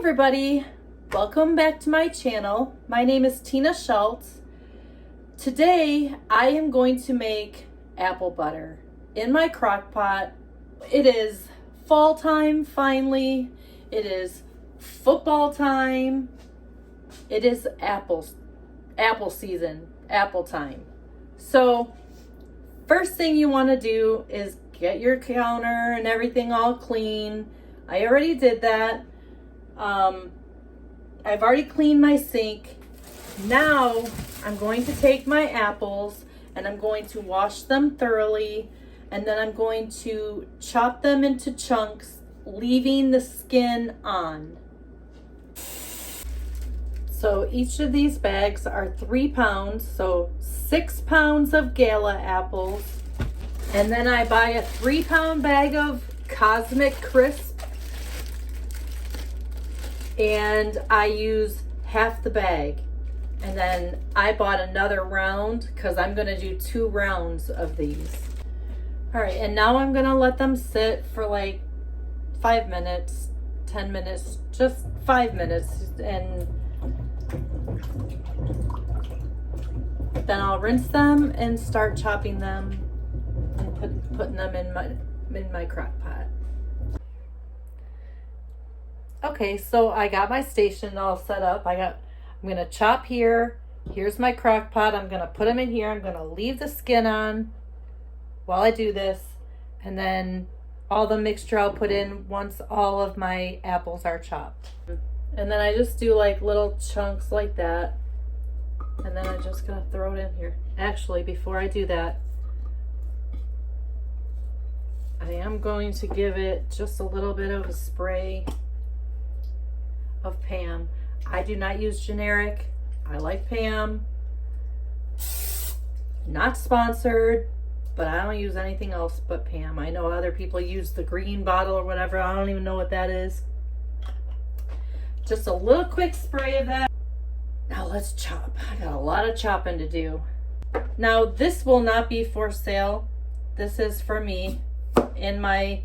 everybody, welcome back to my channel. My name is Tina Schultz. Today I am going to make apple butter in my crock pot. It is fall time finally. It is football time. It is apple season, apple time. So first thing you want to do is get your counter and everything all clean. I already did that. I've already cleaned my sink. Now I'm going to take my apples and I'm going to wash them thoroughly, and then I'm going to chop them into chunks, leaving the skin on. So each of these bags are 3 pounds, so 6 pounds of Gala apples. And then I buy a 3-pound bag of Cosmic Crisp. And I use half the bag. And then I bought another round because I'm going to do 2 rounds of these. All right, and now I'm going to let them sit for like 5 minutes, 10 minutes, just 5 minutes. And then I'll rinse them and start chopping them and putting them in my crock pot. Okay, so I got my station all set up. I'm gonna chop here. Here's my crock pot. I'm gonna put them in here. I'm gonna leave the skin on while I do this, and then all the mixture I'll put in once all of my apples are chopped. And then I just do like little chunks like that, and then I'm just gonna throw it in here. Actually, before I do that, I am going to give it just a little bit of a spray of Pam. I do not use generic. I like Pam. Not sponsored, but I don't use anything else but Pam. I know other people use the green bottle or whatever. I don't even know what that is. Just a little quick spray of that. Now let's chop. I got a lot of chopping to do. Now this will not be for sale. This is for me in my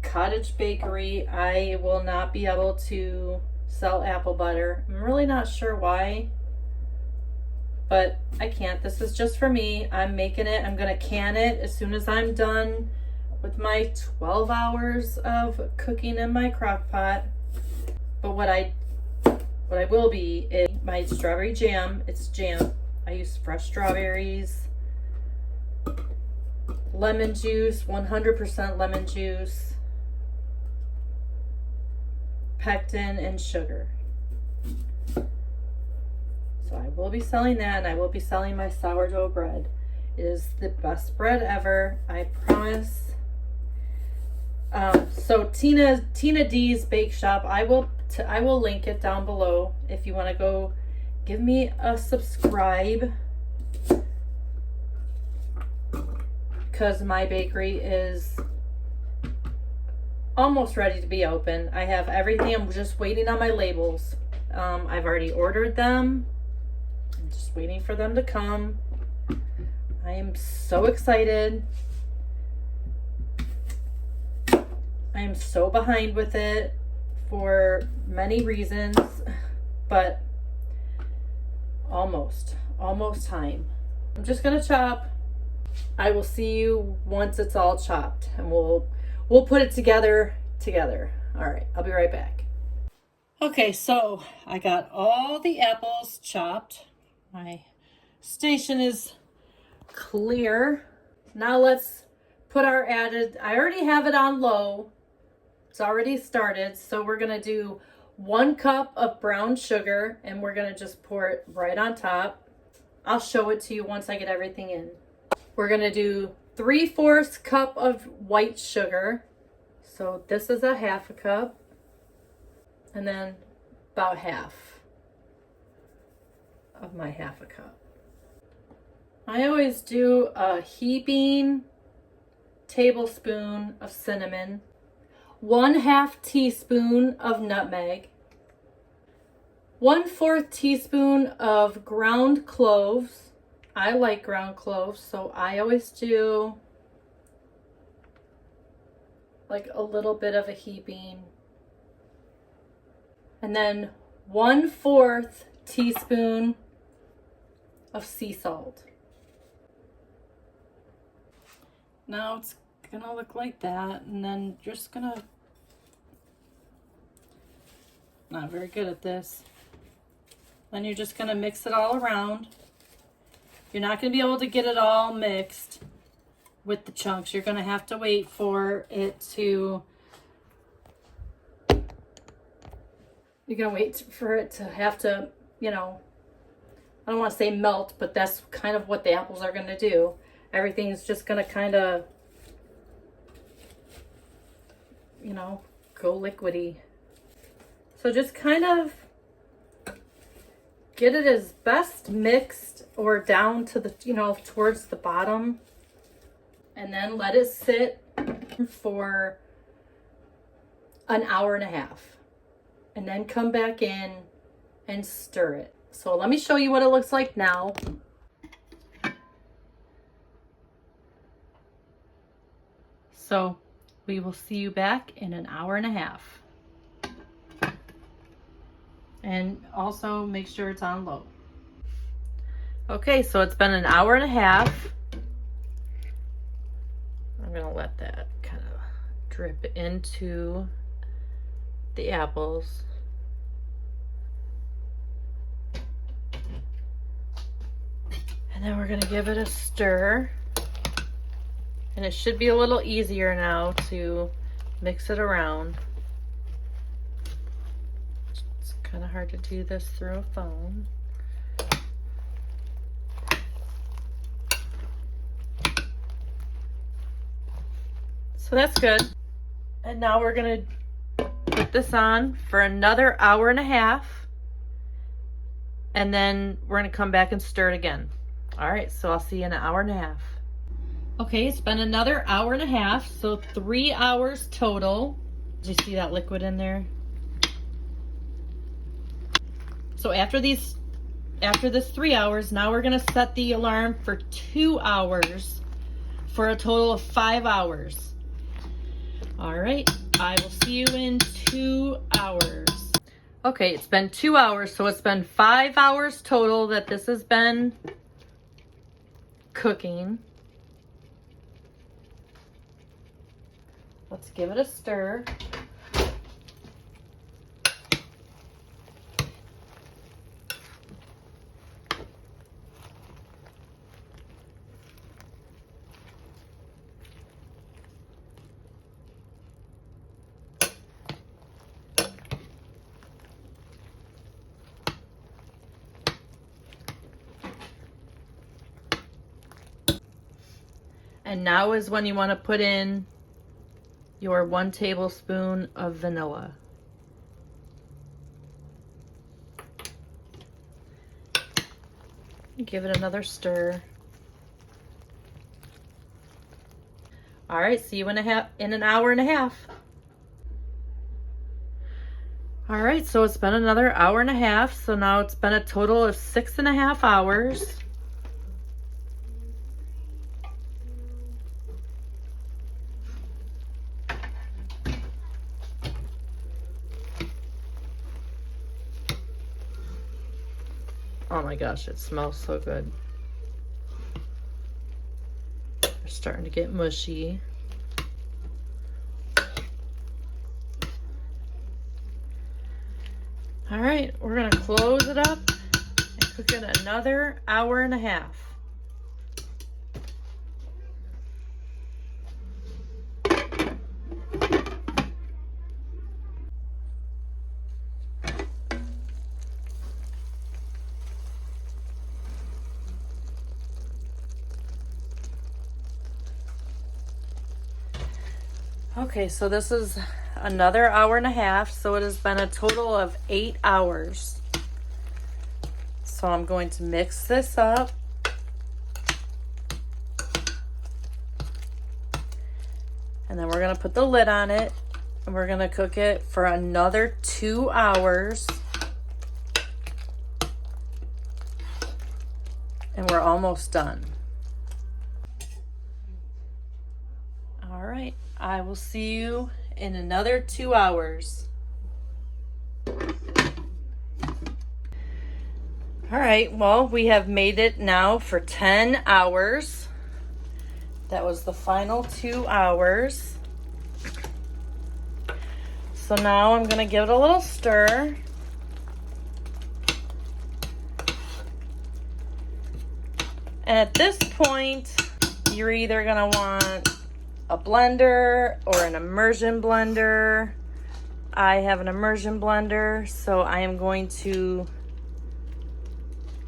cottage bakery. I will not be able to sell apple butter. I'm really not sure why, but I can't. This is just for me. I'm making it. I'm gonna can it as soon as I'm done with my 12 hours of cooking in my crock pot. But what I will be is my strawberry jam. It's jam. I use fresh strawberries, lemon juice, 100% lemon juice, pectin, and sugar. So I will be selling that, and I will be selling my sourdough bread. It is the best bread ever, I promise. So Tina D's Bake Shop, I will link it down below if you want to go give me a subscribe, because my bakery is almost ready to be open. I have everything. I'm just waiting on my labels. I've already ordered them. I'm just waiting for them to come. I am so excited. I am so behind with it for many reasons, but almost time. I'm just gonna chop. I will see you once it's all chopped, and we'll put it together. All right, I'll be right back. Okay, so I got all the apples chopped. My station is clear. Now let's put our I already have it on low. It's already started. So we're gonna do 1 cup of brown sugar, and we're gonna just pour it right on top. I'll show it to you once I get everything in. We're gonna do 3/4 cup of white sugar. So this is a 1/2 cup, and then about half of my 1/2 cup. I always do a heaping tablespoon of cinnamon, 1/2 teaspoon of nutmeg, 1/4 teaspoon of ground cloves. I like ground cloves, so I always do like a little bit of a heaping And then 1/4 teaspoon of sea salt. Now it's gonna look like that, and then just gonna, not very good at this. Then you're just gonna mix it all around. You're not gonna be able to get it all mixed with the chunks. You're gonna have to wait for it to, you're gonna wait for it to have to, you know, I don't want to say melt, but that's kind of what the apples are gonna do. Everything's just gonna kind of, you know, go liquidy. So just kind of get it as best mixed or down to the, you know, towards the bottom. And then let it sit for an hour and a half. And then come back in and stir it. So let me show you what it looks like now. So we will see you back in an hour and a half. And also make sure it's on low. Okay, so it's been an hour and a half. I'm gonna let that kind of drip into the apples. And then we're gonna give it a stir. And it should be a little easier now to mix it around. It's kind of hard to do this through a phone. So that's good. And now we're gonna put this on for another hour and a half. And then we're gonna come back and stir it again. All right, so I'll see you in an hour and a half. Okay, it's been another hour and a half, so 3 hours total. Did you see that liquid in there? So after this 3 hours, now we're gonna set the alarm for 2 hours for a total of 5 hours. All right, I will see you in 2 hours. Okay, it's been 2 hours, so it's been 5 hours total that this has been cooking. Let's give it a stir. And now is when you want to put in your 1 tablespoon of vanilla. Give it another stir. All right, see you in an hour and a half. All right, so it's been another hour and a half. So now it's been a total of 6.5 hours. Oh my gosh, it smells so good. They're starting to get mushy. All right, we're gonna close it up and cook it another hour and a half. Okay, so this is another hour and a half, so it has been a total of 8 hours. So I'm going to mix this up. And then we're going to put the lid on it, and we're going to cook it for another 2 hours. And we're almost done. All right, I will see you in another 2 hours. All right, well, we have made it now for 10 hours. That was the final 2 hours. So now I'm gonna give it a little stir. And at this point, you're either gonna want a blender or an immersion blender. I have an immersion blender, so I am going to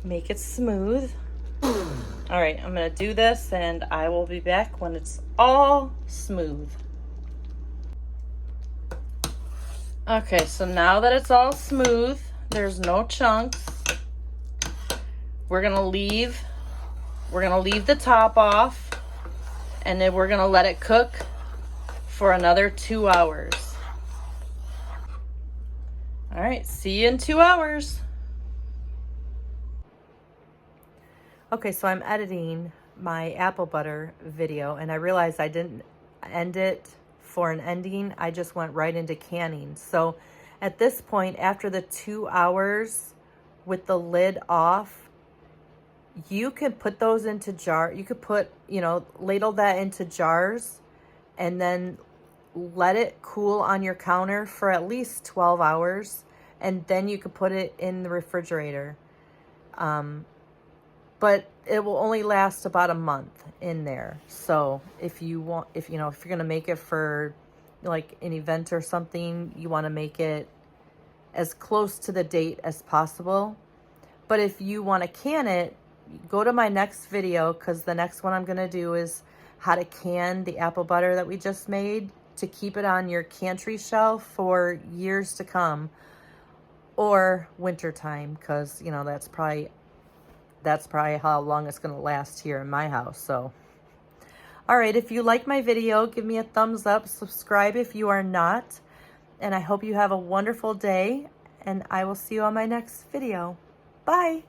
make it smooth. All right, I'm gonna do this and I will be back when it's all smooth. Okay, so now that it's all smooth, there's no chunks. We're gonna leave the top off, and then we're gonna let it cook for another 2 hours. All right, see you in 2 hours. Okay, so I'm editing my apple butter video, and I realized I didn't end it for an ending. I just went right into canning. So at this point, after the 2 hours with the lid off, you could put those into jar. You could put, ladle that into jars and then let it cool on your counter for at least 12 hours. And then you could put it in the refrigerator. But it will only last about a month in there. So if you're going to make it for like an event or something, you want to make it as close to the date as possible. But if you want to can it, go to my next video, because the next one I'm going to do is how to can the apple butter that we just made to keep it on your pantry shelf for years to come, or wintertime, because that's probably how long it's going to last here in my house. So, all right, if you like my video, give me a thumbs up, subscribe if you are not, and I hope you have a wonderful day, and I will see you on my next video. Bye.